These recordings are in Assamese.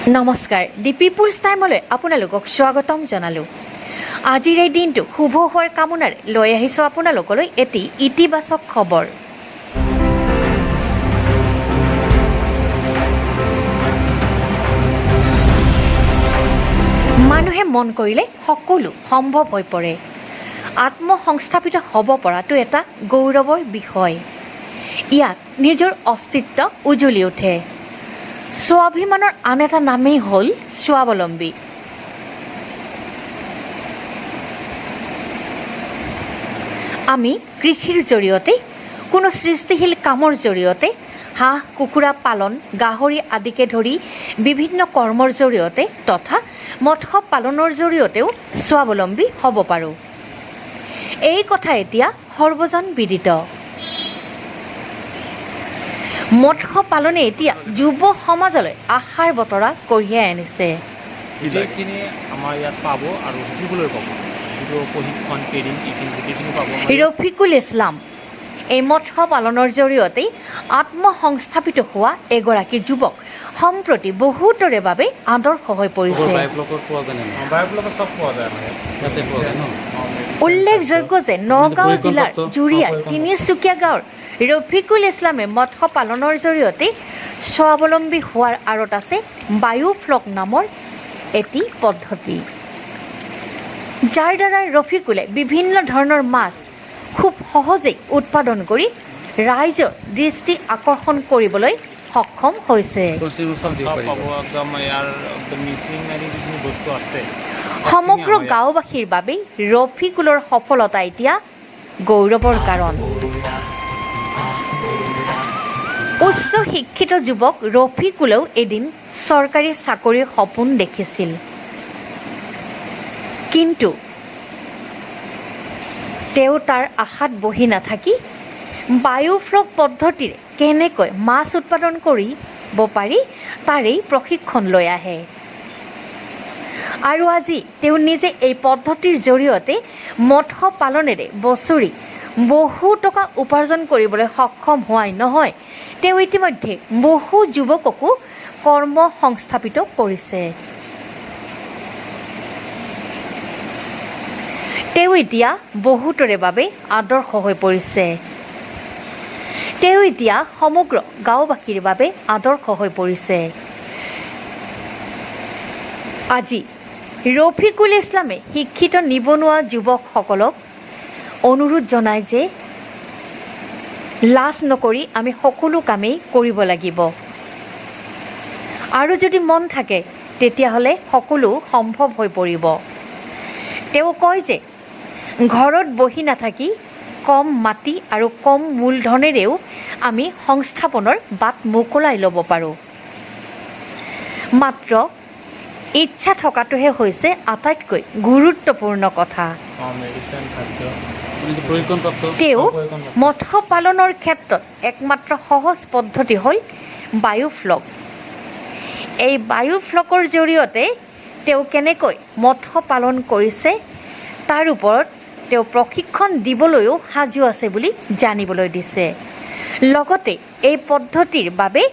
নমস্কাৰ দি পিপুলছ টাইমলৈ আপোনালোকক স্বাগতম জনালোঁ। আজিৰ এই দিনটো শুভ হোৱাৰ কামনাৰে লৈ আহিছোঁ আপোনালোকলৈ এটি ইতিবাচক খবৰ। মানুহে মন কৰিলে সকলো সম্ভৱ হৈ পৰে। আত্মসংস্থাপিত হ'ব পৰাটো এটা গৌৰৱৰ বিষয়। ইয়াত নিজৰ অস্তিত্ব উজ্বলি উঠে। স্বাভিমানৰ আন এটা নামেই হ'ল স্বাৱলম্বী। আমি কৃষিৰ জৰিয়তে, কোনো সৃষ্টিশীল কামৰ জৰিয়তে, হাঁহ কুকুৰা পালন, গাহৰি আদিকে ধৰি বিভিন্ন কৰ্মৰ জৰিয়তে তথা মৎস্য পালনৰ জৰিয়তেও স্বাৱলম্বী হ'ব পাৰোঁ। এই কথা এতিয়া সৰ্বজন বিদিত। মৎস্য পালনে এতিয়া যুৱ সমাজলৈ আশাৰ বতৰা কঢ়িয়াই আনিছে। গোটেইখিনি আমাৰ ইয়াত পাব আৰু শিকিবলৈ পাব, যিটো প্ৰশিক্ষণ ট্ৰেইনিং এইখিনি গোটেইখিনি পাব। ৰফিকুল ইছলাম এই মৎস্য পালনৰ জৰিয়তে আত্মসংস্থাপিত হোৱা এগৰাকী যুৱক সম্প্ৰতি বহুতৰে বাবে আদৰ্শ হৈ পৰিছে। উল্লেখযোগ্য যে নগাঁও জিলাৰ জুৰিয়াৰ তিনিচুকীয়া গাঁৱৰ ৰফিকুল ইছলামে মৎস্য পালনৰ জৰিয়তে স্বাৱলম্বী হোৱাৰ আঁৰত আছে বায়োফ্লক নামৰ এটি পদ্ধতি, যাৰ দ্বাৰা ৰফিকুলে বিভিন্ন ধৰণৰ মাছ খুব সহজেই উৎপাদন কৰি ৰাইজৰ দৃষ্টি আকৰ্ষণ কৰিবলৈ সক্ষম হৈছে। সমগ্ৰ গাঁওবাসীৰ বাবে ৰফিকুলৰ সফলতা এতিয়া গৌৰৱৰ কাৰণ। উচ্চ শিক্ষিত যুৱক ৰফিকুলেও এদিন চৰকাৰী চাকৰিৰ সপোন দেখিছিল, কিন্তু তেওঁ তাৰ আশাত বহি নাথাকি বায়োফ্লক পদ্ধতিৰে কেনেকৈ মাছ উৎপাদন কৰিব পাৰি তাৰেই প্ৰশিক্ষণ লৈ আহে। আৰু আজি তেওঁ নিজে এই পদ্ধতিৰ জৰিয়তে মৎস্য পালনেৰে বছৰি বহু টকা উপাৰ্জন কৰিবলৈ সক্ষম হোৱাই নহয়, তেওঁ ইতিমধ্যে বহু যুৱককো কৰ্ম সংস্থাপিত কৰিছে। তেওঁ এতিয়া বহুতৰে বাবে আদৰ্শ হৈ পৰিছে। তেওঁ এতিয়া সমগ্ৰ গাঁওবাসীৰ বাবে আদৰ্শ হৈ পৰিছে। আজি ৰফিকুল ইছলামে শিক্ষিত নিবনুৱা যুৱকসকলক অনুৰোধ জনায় যে লাজ নকৰি আমি সকলো কামেই কৰিব লাগিব, আৰু যদি মন থাকে তেতিয়াহ'লে সকলো সম্ভৱ হৈ পৰিব। তেওঁ কয় যে ঘৰত বহি নাথাকি কম মাটি আৰু কম মূলধনেৰেও আমি সংস্থাপনৰ বাট মোকলাই ল'ব পাৰোঁ। মাত্ৰ ইচ্ছা থকাটোহে হৈছে আটাইতকৈ গুৰুত্বপূৰ্ণ কথা। তেওঁ মৎস্য পালনৰ ক্ষেত্ৰত একমাত্ৰ সহজ পদ্ধতি হ'ল বায়োফ্লক। এই বায়োফ্লকৰ জৰিয়তে তেওঁ কেনেকৈ মৎস্য পালন কৰিছে তাৰ ওপৰত তেওঁ প্ৰশিক্ষণ দিবলৈও সাজু আছে বুলি জানিবলৈ দিছে। লগতে এই পদ্ধতিৰ বাবে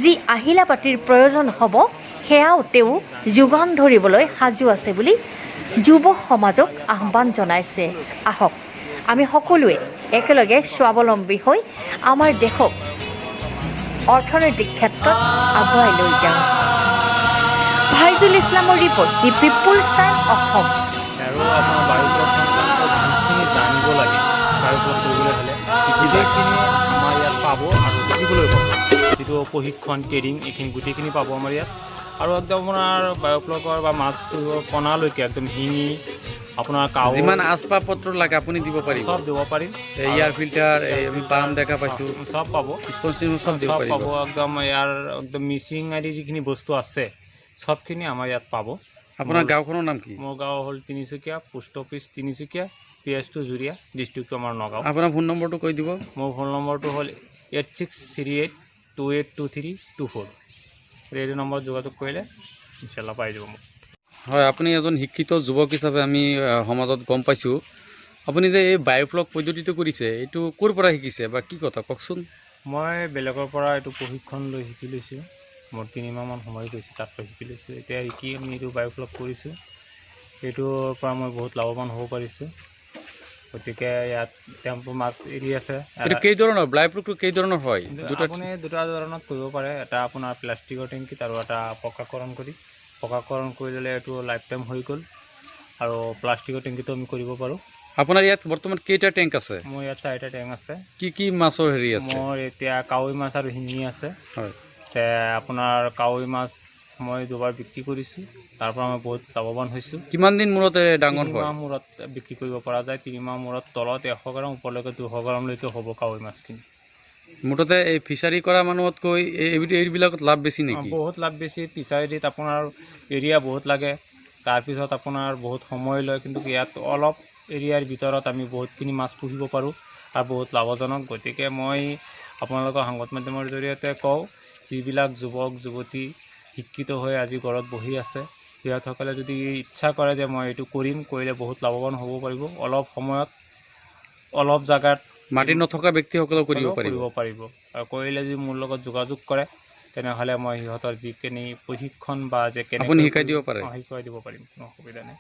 যি আহিলা পাতিৰ প্ৰয়োজন হ'ব সেয়াও তেওঁ যোগান ধৰিবলৈ সাজু আছে বুলি যুৱ সমাজক আহ্বান জনাইছে। আহক আমি সকলোৱে একেলগে স্বাৱলম্বী হৈ আমাৰ দেশক অৰ্থনৈতিক ক্ষেত্ৰত আগুৱাই লৈ যাওঁ। ফাইজুল ইছলামৰ ৰিপৰ্ট, দি পিপুলছ টাইম অসম। আৰু আপোনাৰ বায়োফ্লকখিনি জানিব লাগে। বায়োফ্লক কৰিবলৈ হ'লে গোটেইখিনি আমাৰ ইয়াত পাব আৰু শিকিবলৈ পাব, যিটো প্ৰশিক্ষণ ট্ৰেইনিং এইখিনি গোটেইখিনি পাব আমাৰ ইয়াত। আৰু একদম আপোনাৰ বায়োফ্লকৰ বা মাছ কণালৈকে একদম শিঙি আপোনাৰ কাউ যিমান আচবাব পত্ৰ লাগে আপুনি দিব পাৰিব, চব দিব পাৰিম। এয়াৰ ফিল্টাৰ, আমি পাম দেখা পাইছোঁ, চব পাব, স্পঞ্জিং চব দিব পাৰিব। পাব একদম ইয়াৰ একদম মিচিং আদি যিখিনি বস্তু আছে চবখিনি আমাৰ ইয়াত পাব। আপোনাৰ গাঁওখনৰ নাম কি? মোৰ গাঁও হ'ল Tinsukia, post office Tinsukia, PS2 জুৰিয়া, ডিষ্ট্ৰিক্টটো আমাৰ নগাঁও। আপোনাৰ ফোন নম্বৰটো কৈ দিব। মোৰ ফোন নম্বৰটো হ'ল 8638282324। এইটো নম্বৰত যোগাযোগ কৰিলে ইনশাল্লাহ পাই যাব মোক। হয়, আপুনি এজন শিক্ষিত যুৱক হিচাপে আমি সমাজত গম পাইছোঁ। আপুনি যে এই বায়োফ্লক পদ্ধতিটো কৰিছে, এইটো ক'ৰ পৰা শিকিছে বা কি কথা কওকচোন। মই বেলেগৰ পৰা এইটো প্ৰশিক্ষণ লৈ শিকি লৈছোঁ। মোৰ 3 মাহমান সময় গৈছে, তাত শিকি লৈছোঁ। এতিয়া শিকি আমি এইটো বায়'ফ্লগ কৰিছোঁ, এইটোৰ পৰা মই বহুত লাভৱান হ'ব পাৰিছোঁ। গতিকে ইয়াত টেম্পু মাছ এৰি আছে। এইটো কেই ধৰণৰ বায়'ফ্লগটো কেই ধৰণৰ হয়? আপুনি দুটা ধৰণত কৰিব পাৰে, এটা আপোনাৰ প্লাষ্টিকৰ টেংকিত আৰু এটা পকাকৰণ কৰি ল'লে এইটো লাইফ টাইম হৈ গ'ল। আৰু প্লাষ্টিকৰ টেংকিটো আমি কৰিব পাৰোঁ। আপোনাৰ ইয়াত বৰ্তমান কেইটা টেংক আছে? মোৰ ইয়াত 4টা টেংক আছে। কি মাছৰ হেৰি আছে? মোৰ এতিয়া কাৱৈ মাছ আৰু শিঙি আছে। হয়, আপোনাৰ কাৱৈ মাছ মই 2বাৰ বিক্ৰী কৰিছোঁ, তাৰ পৰা মই বহুত লাভৱান হৈছোঁ। কিমান দিন মূৰতে ডাঙৰ 3 হয়? মাহ মূৰত বিক্ৰী কৰিব পৰা যায়। 3 মাহ মূৰত তলত 100 গ্ৰাম, ওপৰলৈকে 200 গ্ৰামলৈকে হ'ব কাৱৈ মাছখিনি। মুঠতে এই ফিচাৰী কৰা মানুহতকৈ এইবিলাকত লাভ বেছি নেকি? বহুত লাভ বেছি। ফিচাৰীত আপোনাৰ এৰিয়া বহুত লাগে, তাৰপিছত আপোনাৰ বহুত সময় লয়, কিন্তু ইয়াত অলপ এৰিয়াৰ ভিতৰত আমি বহুতখিনি মাছ পুহিব পাৰোঁ আৰু বহুত লাভজনক। গতিকে মই আপোনালোকৰ সংবাদ মাধ্যমৰ জৰিয়তে কওঁ, যিবিলাক যুৱক যুৱতী শিক্ষিত হৈ আজি ঘৰত বহি আছে, সিহঁতসকলে যদি ইচ্ছা কৰে যে মই এইটো কৰিলে বহুত লাভৱান হ'ব পাৰিব। অলপ সময়ত অলপ জেগাত মাটি নথকা ব্যক্তিসকলেও কৰিব পাৰিব। আৰু কৰিলে যদি মোৰ লগত যোগাযোগ কৰে, তেনেহ'লে মই সিহঁতৰ যিখিনি প্ৰশিক্ষণ বা যে কেনেকৈ আপুনি শিকাই দিব পাৰে? শিকাই দিব পাৰিম, কোনো অসুবিধা নাই।